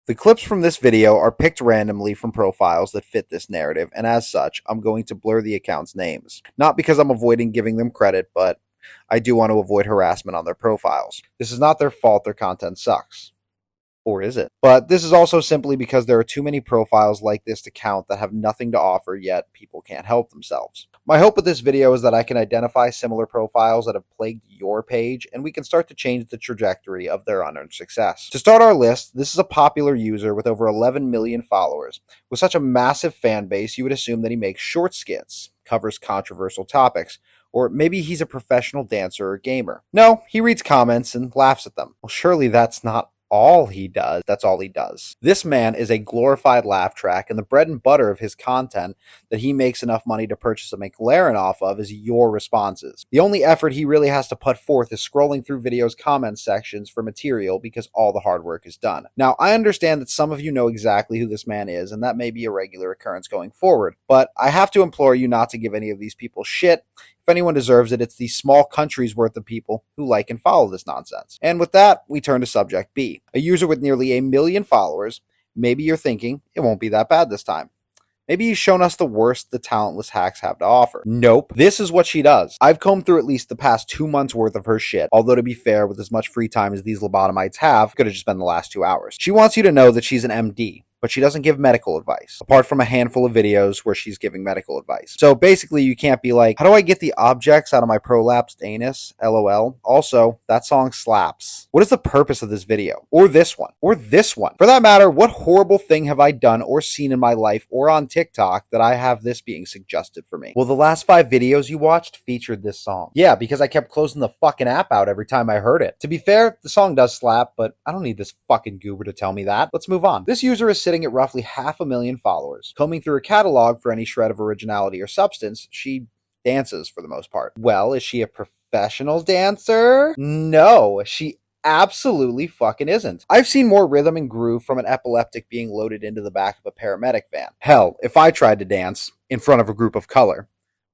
The clips from this video are picked randomly from profiles that fit this narrative, and as such, I'm going to blur the accounts' names. Not because I'm avoiding giving them credit, but I do want to avoid harassment on their profiles. This is not their fault their content sucks. Or is it? But this is also simply because there are too many profiles like this to count that have nothing to offer, yet people can't help themselves. My hope with this video is that I can identify similar profiles that have plagued your page, and we can start to change the trajectory of their unearned success. To start our list, this is a popular user with over 11 million followers. With such a massive fan base, you would assume that he makes short skits, covers controversial topics, or maybe he's a professional dancer or gamer. No, he reads comments and laughs at them. Well, surely that's not all he does. That's all he does. This man is a glorified laugh track, and the bread and butter of his content that he makes enough money to purchase a McLaren off of is your responses. The only effort he really has to put forth is scrolling through videos' comment sections for material because all the hard work is done. Now, I understand that some of you know exactly who this man is, and that may be a regular occurrence going forward, but I have to implore you not to give any of these people shit. If anyone deserves it, it's these small countries worth of people who like and follow this nonsense. And with that, we turn to subject B. A user with nearly 1 million followers. Maybe you're thinking, it won't be that bad this time. Maybe you've shown us the worst the talentless hacks have to offer. Nope. This is what she does. I've combed through at least the past 2 months worth of her shit, although to be fair, with as much free time as these lobotomites have, could have just been the last 2 hours. She wants you to know that she's an MD, but she doesn't give medical advice, apart from a handful of videos where she's giving medical advice. So basically, you can't be like, how do I get the objects out of my prolapsed anus? LOL. Also, that song slaps. What is the purpose of this video? Or this one? Or this one? For that matter, what horrible thing have I done or seen in my life or on TikTok that I have this being suggested for me? Well, the last 5 videos you watched featured this song. Yeah, because I kept closing the fucking app out every time I heard it. To be fair, the song does slap, but I don't need this fucking goober to tell me that. Let's move on. This user is sitting at roughly 500,000 followers. Combing through her catalog for any shred of originality or substance, she dances for the most part. Well, is she a professional dancer? No, she absolutely fucking isn't. I've seen more rhythm and groove from an epileptic being loaded into the back of a paramedic van. Hell, if I tried to dance in front of a group of color,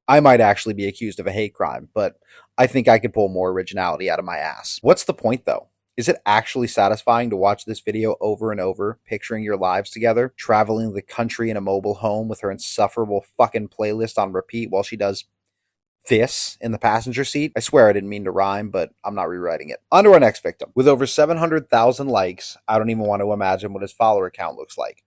I might actually be accused of a hate crime, but I think I could pull more originality out of my ass. What's the point though? Is it actually satisfying to watch this video over and over, picturing your lives together, traveling the country in a mobile home with her insufferable fucking playlist on repeat while she does this in the passenger seat? I swear I didn't mean to rhyme, but I'm not rewriting it. On to our next victim. With over 700,000 likes, I don't even want to imagine what his follower count looks like.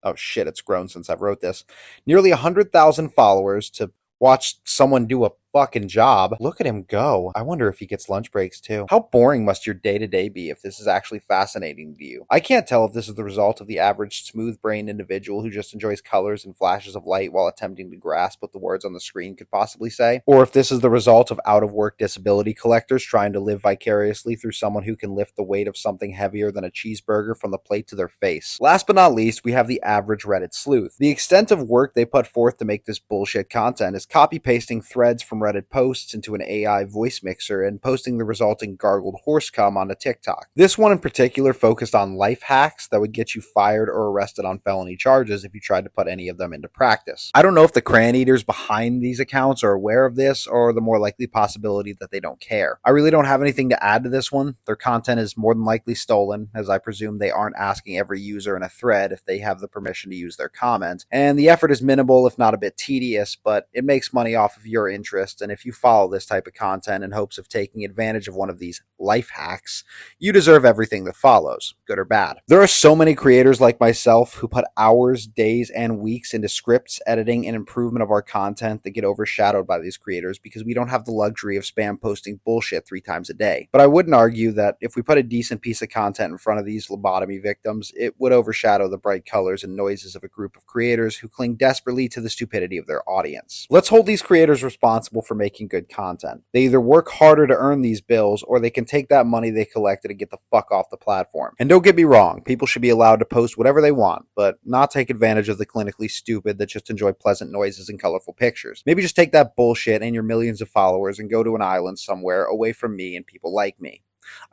Oh shit, it's grown since I've wrote this. Nearly 100,000 followers to watch someone do a fucking job. Look at him go. I wonder if he gets lunch breaks too. How boring must your day-to-day be if this is actually fascinating to you? I can't tell if this is the result of the average smooth-brained individual who just enjoys colors and flashes of light while attempting to grasp what the words on the screen could possibly say, or if this is the result of out-of-work disability collectors trying to live vicariously through someone who can lift the weight of something heavier than a cheeseburger from the plate to their face. Last but not least, we have the average Reddit sleuth. The extent of work they put forth to make this bullshit content is copy-pasting threads from Reddit posts into an AI voice mixer and posting the resulting gargled horse cum onto TikTok. This one in particular focused on life hacks that would get you fired or arrested on felony charges if you tried to put any of them into practice. I don't know if the crayon eaters behind these accounts are aware of this or the more likely possibility that they don't care. I really don't have anything to add to this one. Their content is more than likely stolen, as I presume they aren't asking every user in a thread if they have the permission to use their comment, and the effort is minimal if not a bit tedious, but it makes money off of your interest, and if you follow this type of content in hopes of taking advantage of one of these life hacks, you deserve everything that follows, good or bad. There are so many creators like myself who put hours, days, and weeks into scripts, editing, and improvement of our content that get overshadowed by these creators because we don't have the luxury of spam posting bullshit 3 times a day. But I wouldn't argue that if we put a decent piece of content in front of these lobotomy victims, it would overshadow the bright colors and noises of a group of creators who cling desperately to the stupidity of their audience. Let's hold these creators responsible for making good content. They either work harder to earn these bills, or they can take that money they collected and get the fuck off the platform. And don't get me wrong, people should be allowed to post whatever they want, but not take advantage of the clinically stupid that just enjoy pleasant noises and colorful pictures. Maybe just take that bullshit and your millions of followers and go to an island somewhere away from me and people like me.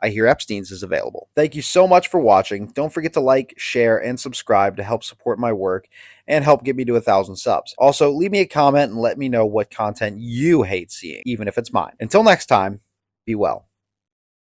I hear Epstein's is available. Thank you so much for watching. Don't forget to like, share, and subscribe to help support my work and help get me to 1,000 subs. Also, leave me a comment and let me know what content you hate seeing, even if it's mine. Until next time, be well.